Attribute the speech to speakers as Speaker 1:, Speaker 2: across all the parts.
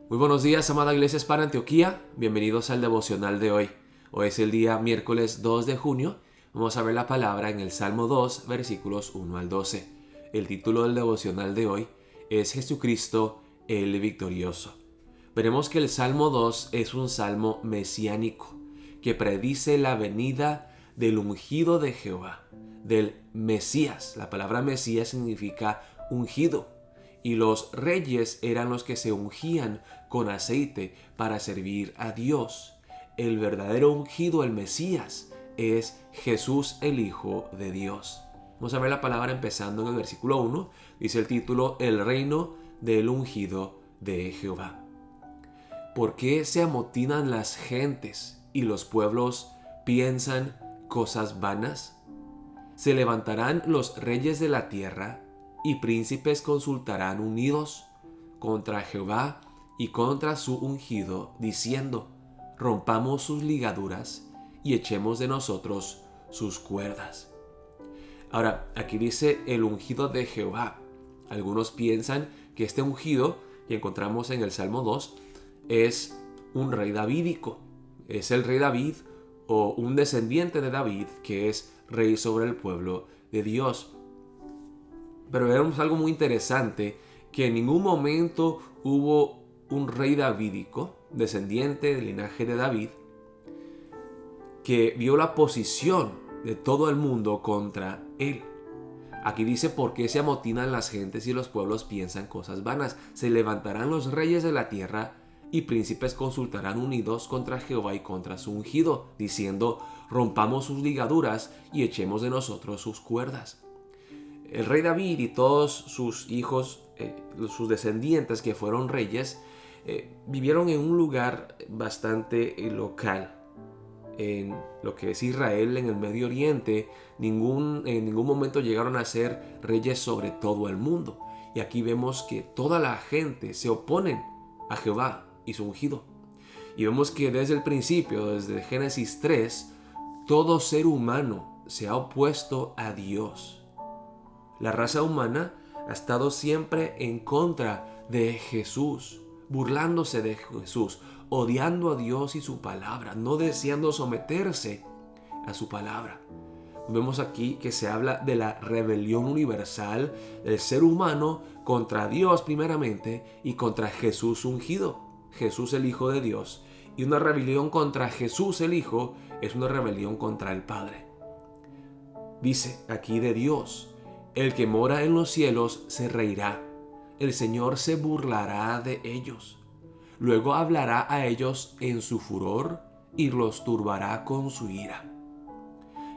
Speaker 1: Muy buenos días, amada Iglesia Hispana Antioquía. Bienvenidos al devocional de hoy. Hoy es el día miércoles 2 de junio. Vamos a ver la palabra en el Salmo 2, versículos 1 al 12. El título del devocional de hoy es Jesucristo el Victorioso. Veremos que el Salmo 2 es un salmo mesiánico que predice la venida del ungido de Jehová, del Mesías. La palabra Mesías significa ungido. Y los reyes eran los que se ungían con aceite para servir a Dios. El verdadero ungido, el Mesías, es Jesús el Hijo de Dios. Vamos a ver la palabra empezando en el versículo 1. Dice el título, el reino del ungido de Jehová. ¿Por qué se amotinan las gentes y los pueblos piensan cosas vanas? Se levantarán los reyes de la tierra y príncipes consultarán unidos contra Jehová y contra su ungido, diciendo, rompamos sus ligaduras y echemos de nosotros sus cuerdas. Ahora, aquí dice el ungido de Jehová. Algunos piensan que este ungido, que encontramos en el Salmo 2, es un rey davídico. Es el rey David o un descendiente de David que es rey sobre el pueblo de Dios. Pero vemos algo muy interesante, que en ningún momento hubo un rey davídico, descendiente del linaje de David, que vio la posición de todo el mundo contra él. Aquí dice, ¿por qué se amotinan las gentes y los pueblos piensan cosas vanas? Se levantarán los reyes de la tierra y príncipes consultarán unidos contra Jehová y contra su ungido, diciendo, rompamos sus ligaduras y echemos de nosotros sus cuerdas. El rey David y todos sus hijos, sus descendientes que fueron reyes, vivieron en un lugar bastante local. En lo que es Israel, en el Medio Oriente, en ningún momento llegaron a ser reyes sobre todo el mundo. Y aquí vemos que toda la gente se oponen a Jehová y su ungido. Y vemos que desde el principio, desde Génesis 3, todo ser humano se ha opuesto a Dios. La raza humana ha estado siempre en contra de Jesús, burlándose de Jesús, odiando a Dios y su palabra, no deseando someterse a su palabra. Vemos aquí que se habla de la rebelión universal del ser humano contra Dios primeramente y contra Jesús ungido, Jesús el Hijo de Dios. Y una rebelión contra Jesús el Hijo es una rebelión contra el Padre. Dice aquí de Dios, el que mora en los cielos se reirá, el Señor se burlará de ellos. Luego hablará a ellos en su furor y los turbará con su ira.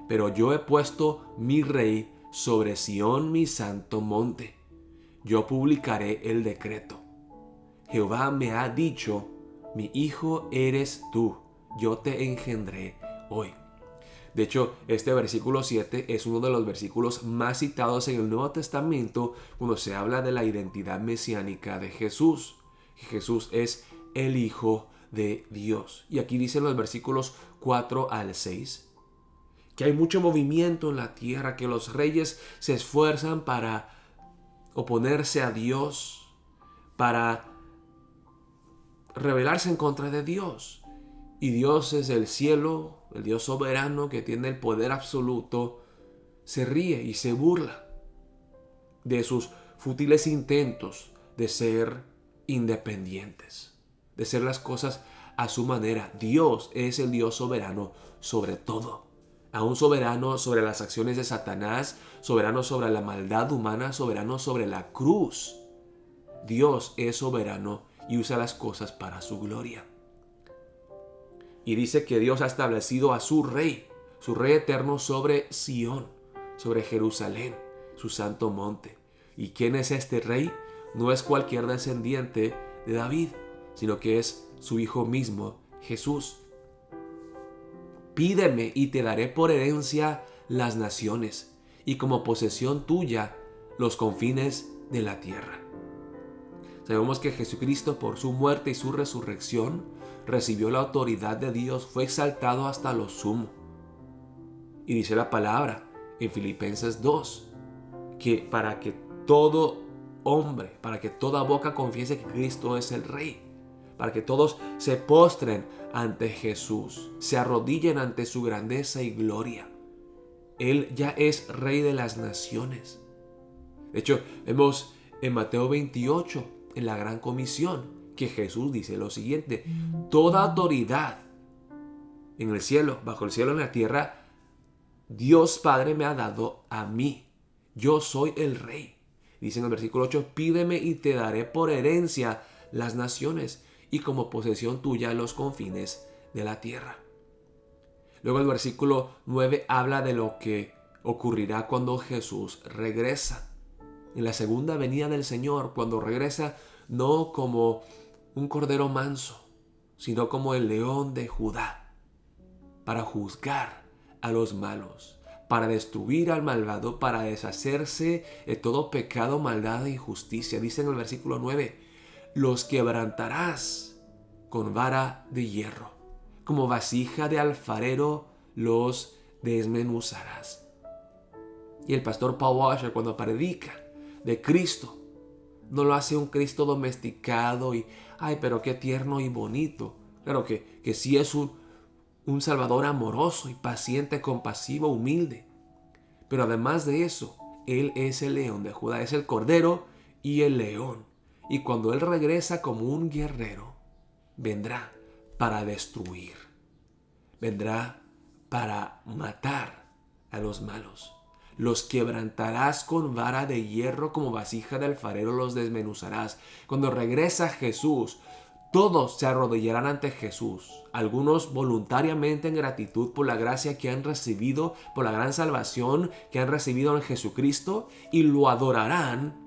Speaker 1: Pero yo he puesto mi rey sobre Sión, mi santo monte. Yo publicaré el decreto. Jehová me ha dicho, mi hijo eres tú, yo te engendré hoy. De hecho, este versículo 7 es uno de los versículos más citados en el Nuevo Testamento cuando se habla de la identidad mesiánica de Jesús. Jesús es el Hijo de Dios. Y aquí dicen los versículos 4 al 6 que hay mucho movimiento en la tierra, que los reyes se esfuerzan para oponerse a Dios, para rebelarse en contra de Dios. Y Dios es el cielo, el Dios soberano que tiene el poder absoluto, se ríe y se burla de sus fútiles intentos de ser independientes, de hacer las cosas a su manera. Dios es el Dios soberano sobre todo, aún soberano sobre las acciones de Satanás, soberano sobre la maldad humana, soberano sobre la cruz. Dios es soberano y usa las cosas para su gloria. Y dice que Dios ha establecido a su rey eterno sobre Sión, sobre Jerusalén, su santo monte. ¿Y quién es este rey? No es cualquier descendiente de David, sino que es su hijo mismo, Jesús. Pídeme y te daré por herencia las naciones, y como posesión tuya los confines de la tierra. Sabemos que Jesucristo, por su muerte y su resurrección, recibió la autoridad de Dios, fue exaltado hasta lo sumo. Y dice la palabra en Filipenses 2, que para que todo hombre, para que toda boca confiese que Cristo es el Rey, para que todos se postren ante Jesús, se arrodillen ante su grandeza y gloria. Él ya es Rey de las naciones. De hecho, vemos en Mateo 28, en la Gran Comisión, que Jesús dice lo siguiente: toda autoridad en el cielo, bajo el cielo, en la tierra, Dios Padre me ha dado a mí. Yo soy el Rey. Dice en el versículo 8, pídeme y te daré por herencia las naciones y como posesión tuya los confines de la tierra. Luego el versículo 9 habla de lo que ocurrirá cuando Jesús regresa. En la segunda venida del Señor, cuando regresa no como un cordero manso, sino como el león de Judá, para juzgar a los malos, para destruir al malvado, para deshacerse de todo pecado, maldad e injusticia. Dice en el versículo 9, los quebrantarás con vara de hierro, como vasija de alfarero los desmenuzarás. Y el pastor Paul Washer, cuando predica de Cristo, no lo hace un Cristo domesticado y, ay, pero qué tierno y bonito. Claro que sí es un Salvador amoroso y paciente, compasivo, humilde. Pero además de eso, Él es el león de Judá, es el cordero y el león. Y cuando Él regresa como un guerrero, vendrá para destruir. Vendrá para matar a los malos. Los quebrantarás con vara de hierro, como vasija de alfarero los desmenuzarás. Cuando regresa Jesús, todos se arrodillarán ante Jesús, algunos voluntariamente en gratitud por la gracia que han recibido, por la gran salvación que han recibido en Jesucristo, y lo adorarán,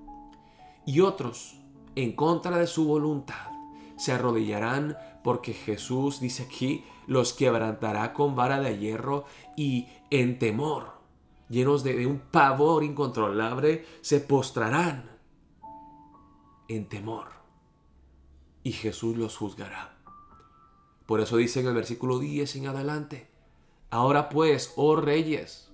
Speaker 1: y otros, en contra de su voluntad, se arrodillarán porque Jesús, dice aquí, los quebrantará con vara de hierro y en temor, llenos de un pavor incontrolable, se postrarán en temor. Y Jesús los juzgará. Por eso dice en el versículo 10 en adelante, ahora pues, oh reyes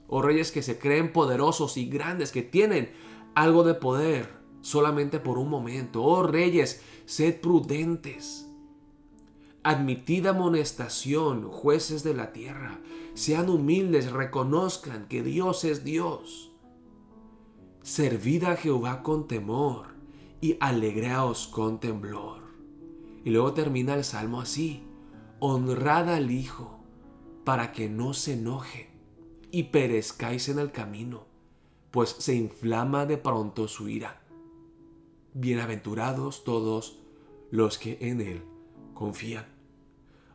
Speaker 1: que se creen poderosos y grandes, que tienen algo de poder solamente por un momento, oh reyes, sed prudentes. Admitid amonestación, jueces de la tierra, sean humildes, reconozcan que Dios es Dios. Servid a Jehová con temor y alegraos con temblor. Y luego termina el salmo así: honrad al Hijo para que no se enoje y perezcáis en el camino, pues se inflama de pronto su ira. Bienaventurados todos los que en Él confían.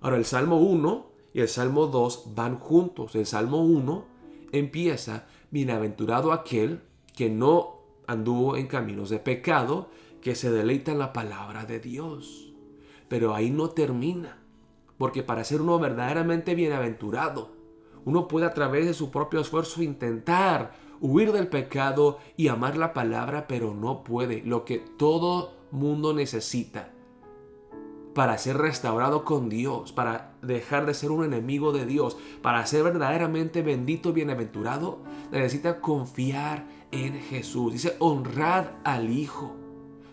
Speaker 1: Ahora el Salmo 1 y el Salmo 2 van juntos. El Salmo 1 empieza: bienaventurado aquel que no anduvo en caminos de pecado, que se deleita en la palabra de Dios. Pero ahí no termina, porque para ser uno verdaderamente bienaventurado, uno puede a través de su propio esfuerzo intentar huir del pecado y amar la palabra, pero no puede. Lo que todo mundo necesita para ser restaurado con Dios, para dejar de ser un enemigo de Dios, para ser verdaderamente bendito y bienaventurado, necesita confiar en Jesús. Dice: honrad al Hijo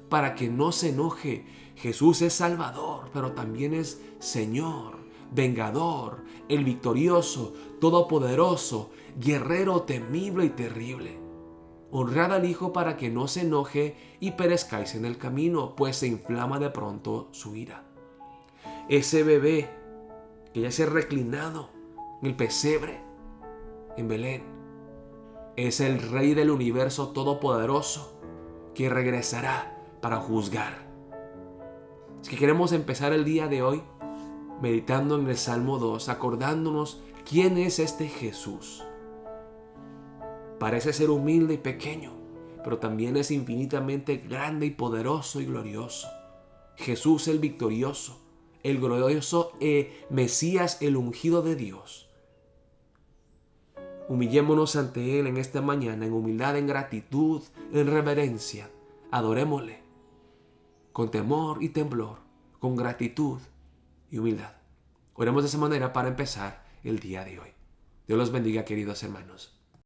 Speaker 1: para que no se enoje. Jesús es Salvador, pero también es Señor, vengador, el victorioso, todopoderoso, guerrero temible y terrible. Honrad al Hijo para que no se enoje y perezcáis en el camino, pues se inflama de pronto su ira. Ese bebé que ya se ha reclinado en el pesebre en Belén es el Rey del universo todopoderoso que regresará para juzgar. Es que queremos empezar el día de hoy meditando en el Salmo 2, acordándonos quién es este Jesús. Parece ser humilde y pequeño, pero también es infinitamente grande y poderoso y glorioso. Jesús el victorioso, el glorioso Mesías, el ungido de Dios. Humillémonos ante Él en esta mañana, en humildad, en gratitud, en reverencia. Adorémosle con temor y temblor, con gratitud y humildad. Oremos de esa manera para empezar el día de hoy. Dios los bendiga, queridos hermanos.